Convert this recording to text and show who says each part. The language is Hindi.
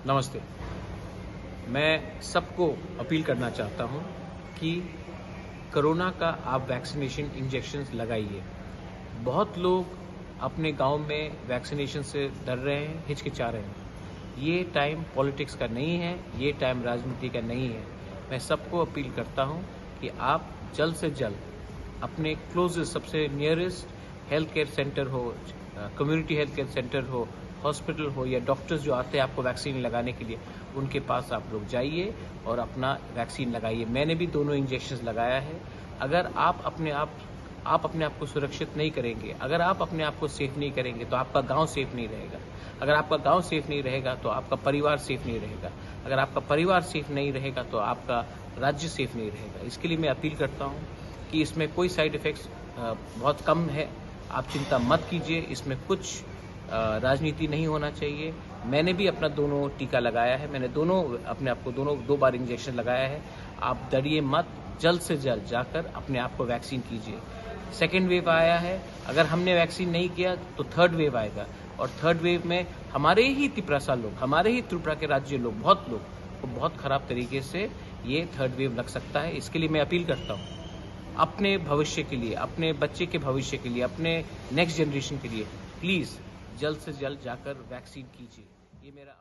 Speaker 1: नमस्ते। मैं सबको अपील करना चाहता हूं कि कोरोना का आप वैक्सीनेशन इंजेक्शंस लगाइए। बहुत लोग अपने गांव में वैक्सीनेशन से डर रहे हैं, हिचकिचा रहे हैं। ये टाइम पॉलिटिक्स का नहीं है, ये टाइम राजनीति का नहीं है। मैं सबको अपील करता हूं कि आप जल्द से जल्द अपने क्लोजेस्ट, सबसे नियरेस्ट हेल्थ केयर सेंटर हो, कम्युनिटी हेल्थ केयर सेंटर हो, हॉस्पिटल हो या डॉक्टर्स जो आते हैं आपको वैक्सीन लगाने के लिए, उनके पास आप लोग जाइए और अपना वैक्सीन लगाइए। मैंने भी दोनों इंजेक्शन लगाया है। अगर आप अपने आप को सुरक्षित नहीं करेंगे, अगर आप अपने आप को सेफ नहीं करेंगे तो आपका गांव सेफ नहीं रहेगा। अगर आपका गांव सेफ नहीं रहेगा तो आपका परिवार सेफ नहीं रहेगा। अगर आपका परिवार सेफ नहीं रहेगा तो आपका राज्य सेफ नहीं रहेगा। इसके लिए मैं अपील करता हूं कि इसमें कोई साइड इफेक्ट्स बहुत कम है। आप चिंता मत कीजिए, इसमें कुछ राजनीति नहीं होना चाहिए। मैंने भी अपना दोनों टीका लगाया है, मैंने अपने आप को दो बार इंजेक्शन लगाया है। आप डरिए मत, जल्द से जल्द जाकर अपने आप को वैक्सीन कीजिए। सेकेंड वेव आया है, अगर हमने वैक्सीन नहीं किया तो थर्ड वेव आएगा, और थर्ड वेव में हमारे ही त्रिपुरा के राज्य लोग, बहुत लोग को बहुत खराब तरीके से ये थर्ड वेव लग सकता है। इसके लिए मैं अपील करता हूँ, अपने भविष्य के लिए, अपने बच्चे के भविष्य के लिए, अपने नेक्स्ट जनरेशन के लिए प्लीज जल्द से जल्द जाकर वैक्सीन कीजिए। ये मेरा